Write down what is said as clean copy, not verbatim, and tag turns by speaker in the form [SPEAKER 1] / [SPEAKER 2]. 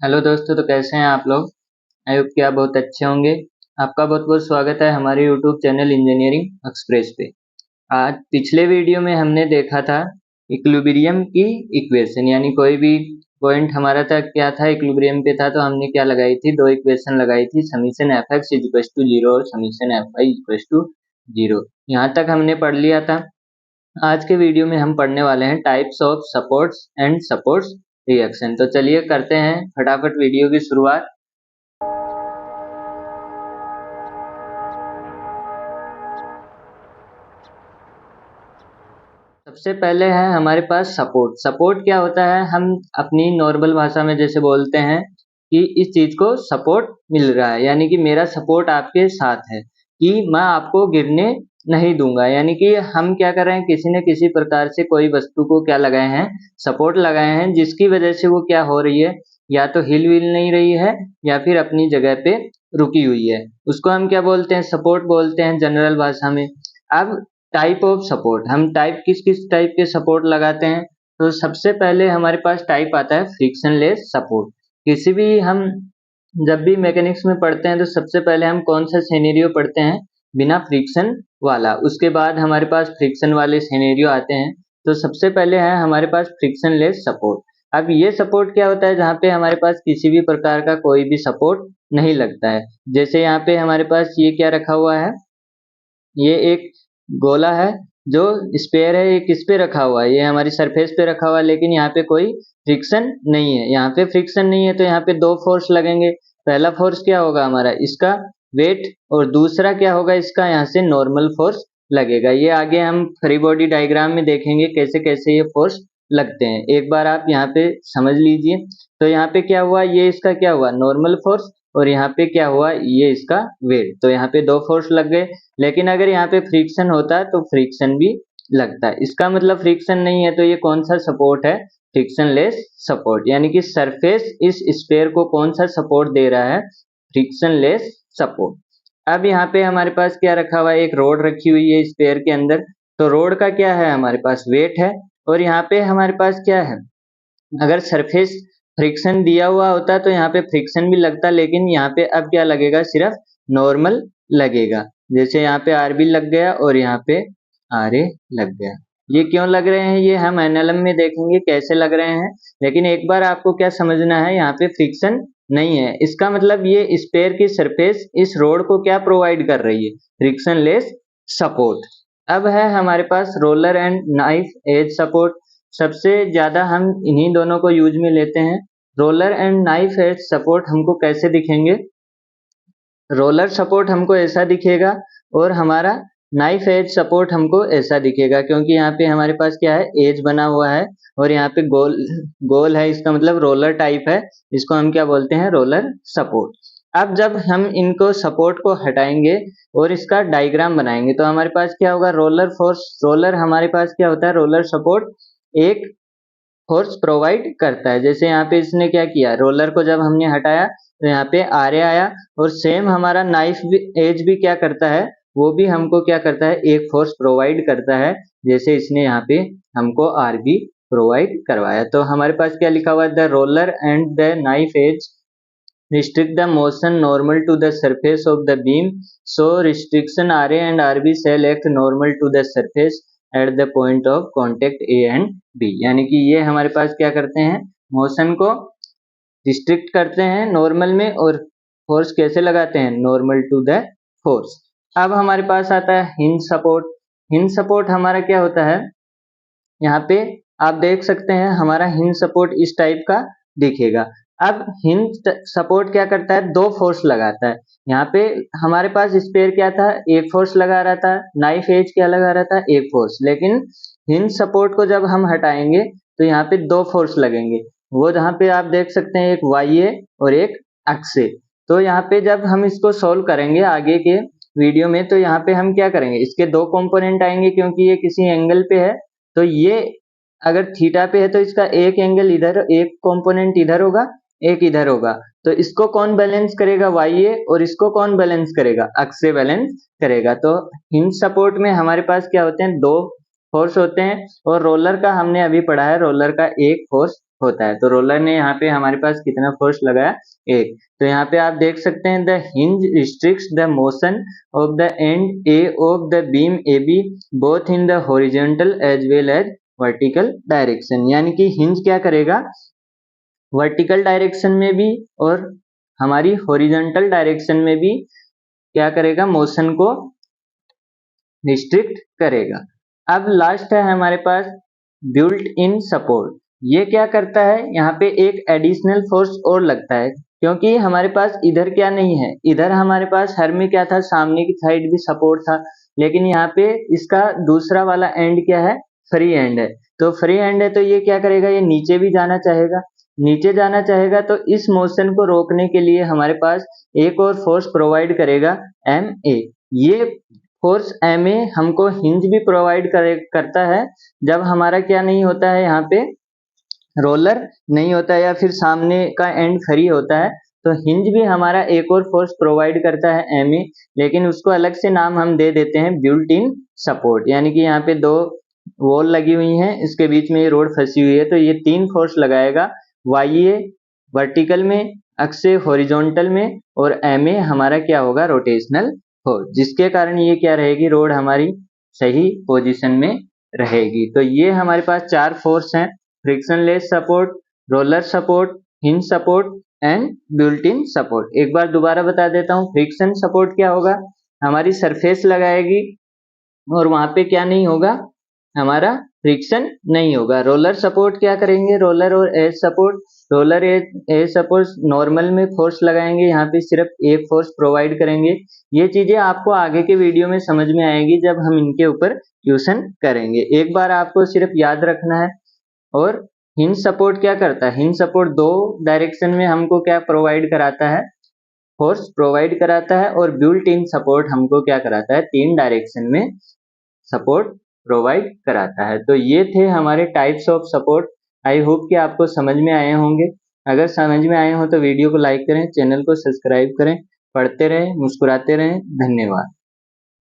[SPEAKER 1] Hello दोस्तों, तो कैसे हैं आप लोग। आई होप कि आप बहुत अच्छे होंगे। आपका बहुत बहुत स्वागत है हमारे यूट्यूब चैनल इंजीनियरिंग एक्सप्रेस पे। आज पिछले वीडियो में हमने देखा था इक्विलिब्रियम की इक्वेशन, यानी कोई भी पॉइंट हमारा था क्या था, इक्विलिब्रियम पे था, तो हमने क्या लगाई थी, दो इक्वेशन लगाई थी, summation f x is equal to zero और summation f y is equal to zero. यहाँ तक हमने पढ़ लिया था। आज के वीडियो में हम पढ़ने वाले हैं types of supports and supports reaction. तो चलिए करते हैं फटाफट वीडियो की शुरुआत। सबसे पहले है हमारे पास सपोर्ट। सपोर्ट क्या होता है, हम अपनी नॉर्मल भाषा में जैसे बोलते हैं कि इस चीज को सपोर्ट मिल रहा है, यानी कि मेरा सपोर्ट आपके साथ है, कि मैं आपको गिरने नहीं दूंगा। यानी कि हम क्या कर रहे हैं, किसी न किसी प्रकार से कोई वस्तु को क्या लगाए हैं, सपोर्ट लगाए हैं, जिसकी वजह से वो क्या हो रही है, या तो हिल विल नहीं रही है या फिर अपनी जगह पे रुकी हुई है। उसको हम क्या बोलते हैं, सपोर्ट बोलते हैं जनरल भाषा में। अब टाइप ऑफ सपोर्ट, हम टाइप किस किस टाइप के सपोर्ट लगाते हैं, तो सबसे पहले हमारे पास टाइप आता है फ्रिक्शनलेस सपोर्ट। किसी भी हम जब भी मैकेनिक्स में पढ़ते हैं तो सबसे पहले हम कौन सा सिनेरियो पढ़ते हैं, बिना फ्रिक्शन वाला। उसके बाद हमारे पास फ्रिक्शन वाले सिनेरियो आते हैं। तो सबसे पहले है हमारे पास फ्रिक्शनलेस सपोर्ट। अब ये सपोर्ट क्या होता है, जहाँ पे हमारे पास किसी भी प्रकार का कोई भी सपोर्ट नहीं लगता है। जैसे यहाँ पे हमारे पास ये क्या रखा हुआ है, ये एक गोला है जो स्पेयर है, ये किस पे रखा हुआ है, ये हमारी सरफेस पे रखा हुआ है, लेकिन यहाँ पे कोई फ्रिक्शन नहीं है। यहाँ पे फ्रिक्शन नहीं है तो यहाँ पे दो फोर्स लगेंगे। पहला फोर्स क्या होगा हमारा, इसका वेट, और दूसरा क्या होगा इसका, यहाँ से नॉर्मल फोर्स लगेगा। ये आगे हम फ्री बॉडी डायग्राम में देखेंगे कैसे कैसे ये फोर्स लगते हैं। एक बार आप यहाँ पे समझ लीजिए। तो यहाँ पे क्या हुआ, ये इसका क्या हुआ, नॉर्मल फोर्स, और यहाँ पे क्या हुआ, ये इसका वेट। तो यहाँ पे दो फोर्स लग गए। लेकिन अगर यहाँ पे फ्रिक्शन होता है तो फ्रिक्शन भी लगता है। इसका मतलब फ्रिक्शन नहीं है, तो ये कौन सा सपोर्ट है, फ्रिक्शनलेस सपोर्ट। यानी कि सरफेस इस स्फीयर को कौन सा सपोर्ट दे रहा है, फ्रिक्शनलेस सपोर्ट। अब यहाँ पे हमारे पास क्या रखा हुआ है, एक रोड रखी हुई है स्फीयर के अंदर। तो रोड का क्या है, हमारे पास वेट है, और यहाँ पे हमारे पास क्या है, अगर सरफेस फ्रिक्शन दिया हुआ होता तो यहाँ पे फ्रिक्शन भी लगता, लेकिन यहाँ पे अब क्या लगेगा, सिर्फ नॉर्मल लगेगा। जैसे यहाँ पे आर बी लग गया और यहाँ पे आर ए लग गया। ये क्यों लग रहे हैं, ये हम एनएलएम में देखेंगे कैसे लग रहे हैं। लेकिन एक बार आपको क्या समझना है, यहाँ पे फ्रिक्शन नहीं है, इसका मतलब ये स्पेयर की सरफेस इस रोड को क्या प्रोवाइड कर रही है, फ्रिक्शनलेस सपोर्ट। अब है हमारे पास roller and knife edge support. सबसे ज्यादा हम इन्हीं दोनों को यूज में लेते हैं। Roller and knife edge support हमको कैसे दिखेंगे, रोलर सपोर्ट हमको ऐसा दिखेगा और हमारा नाइफ एज सपोर्ट हमको ऐसा दिखेगा, क्योंकि यहाँ पे हमारे पास क्या है, एज बना हुआ है और यहाँ पे गोल गोल है, इसका मतलब रोलर टाइप है। इसको हम क्या बोलते हैं, रोलर सपोर्ट। अब जब हम इनको सपोर्ट को हटाएंगे और इसका डायग्राम बनाएंगे तो हमारे पास क्या होगा, रोलर फोर्स। रोलर हमारे पास क्या होता है, रोलर सपोर्ट एक फोर्स प्रोवाइड करता है। जैसे यहाँ पे इसने क्या किया, रोलर को जब हमने हटाया तो यहाँ पे आर ए आया, और सेम हमारा नाइफ एज भी क्या करता है, वो भी हमको क्या करता है, एक फोर्स प्रोवाइड करता है। जैसे इसने यहाँ पे हमको आर बी प्रोवाइड करवाया। तो हमारे पास क्या लिखा हुआ है, the roller and the knife edge restrict the motion normal to the surface of the beam, so restriction RA and RB shall act normal to the surface at the point of contact A and B। यानी कि ये हमारे पास क्या करते हैं, motion को restrict करते हैं नॉर्मल में, और फोर्स कैसे लगाते हैं, नॉर्मल टू द फोर्स। अब हमारे पास आता है हिंज सपोर्ट। हिंज सपोर्ट हमारा क्या होता है, यहाँ पे आप देख सकते हैं हमारा हिंज सपोर्ट इस टाइप का दिखेगा। अब हिंज सपोर्ट क्या करता है, दो फोर्स लगाता है। यहाँ पे हमारे पास स्पेयर क्या था, एक फोर्स लगा रहा था, नाइफ एज क्या लगा रहा था, एक फोर्स। लेकिन हिंज सपोर्ट को जब हम हटाएंगे तो यहाँ पे दो फोर्स लगेंगे। वो जहाँ पे आप देख सकते हैं, एक वाई ए और एक एक्स ए। तो यहाँ पे जब हम इसको सोल्व करेंगे आगे के वीडियो में, तो यहाँ पे हम क्या करेंगे, इसके दो कंपोनेंट आएंगे, क्योंकि ये किसी एंगल पे है। तो ये अगर थीटा पे है तो इसका एक एंगल इधर, एक कंपोनेंट इधर होगा, एक इधर होगा। तो इसको कौन बैलेंस करेगा, वाई ए, और इसको कौन बैलेंस करेगा, एक्स ए बैलेंस करेगा। तो हिंज सपोर्ट में हमारे पास क्या होते हैं, दो फोर्स होते हैं, और रोलर का हमने अभी पढ़ा है, रोलर का एक फोर्स होता है। तो रोलर ने यहाँ पे हमारे पास कितना फोर्स लगाया, एक। तो यहाँ पे आप देख सकते हैं the hinge restricts the motion of the end A of the beam A B both in the horizontal as well as vertical direction. यानी कि हिंज क्या करेगा, वर्टिकल डायरेक्शन में भी और हमारी हॉरिजॉन्टल डायरेक्शन में भी क्या करेगा, मोशन को रिस्ट्रिक्ट करेगा। अब लास्ट है हमारे पास बिल्ट इन सपोर्ट। ये क्या करता है, यहाँ पे एक एडिशनल फोर्स और लगता है, क्योंकि हमारे पास इधर क्या नहीं है, इधर हमारे पास हर में क्या था, सामने की साइड भी सपोर्ट था, लेकिन यहाँ पे इसका दूसरा वाला एंड क्या है, फ्री एंड है। तो फ्री एंड है तो ये क्या करेगा, ये नीचे भी जाना चाहेगा, नीचे जाना चाहेगा तो इस मोशन को रोकने के लिए हमारे पास एक और फोर्स प्रोवाइड करेगा एम ए। ये फोर्स एम ए हमको हिंज भी प्रोवाइड करता है जब हमारा क्या नहीं होता है, यहाँ पे रोलर नहीं होता है या फिर सामने का एंड फ्री होता है, तो हिंज भी हमारा एक और फोर्स प्रोवाइड करता है एम ए, लेकिन उसको अलग से नाम हम दे देते हैं बिल्ट इन सपोर्ट। यानी कि यहाँ पे दो वॉल लगी हुई हैं, इसके बीच में ये रोड फंसी हुई है, तो ये तीन फोर्स लगाएगा, वाई ए वर्टिकल में, अक्षे हॉरिजॉन्टल में, और एम ए हमारा क्या होगा, रोटेशनल हो, जिसके कारण ये क्या रहेगी, रोड हमारी सही पोजीशन में रहेगी। तो ये हमारे पास चार फोर्स हैं, frictionless support, roller support, hinge support and built in support. एक बार दोबारा बता देता हूँ, फ्रिक्शन सपोर्ट क्या होगा, हमारी सरफेस लगाएगी और वहां पे क्या नहीं होगा, हमारा फ्रिक्शन नहीं होगा। रोलर सपोर्ट क्या करेंगे, रोलर और as support, roller as support normal में फोर्स लगाएंगे, यहाँ पे सिर्फ एक फोर्स प्रोवाइड करेंगे। ये चीजें आपको आगे के वीडियो में समझ में आएगी जब हम इनके ऊपर ट्यूशन करेंगे, एक बार आपको सिर्फ याद रखना है। और हिंज सपोर्ट क्या करता है, हिंज सपोर्ट दो डायरेक्शन में हमको क्या प्रोवाइड कराता है, फोर्स प्रोवाइड कराता है, और बिल्ट इन सपोर्ट हमको क्या कराता है, तीन डायरेक्शन में सपोर्ट प्रोवाइड कराता है। तो ये थे हमारे types of support. I hope कि आपको समझ में आए होंगे। अगर समझ में आए हो तो वीडियो को लाइक करें, चैनल को सब्सक्राइब करें, पढ़ते रहें, मुस्कुराते रहें। धन्यवाद।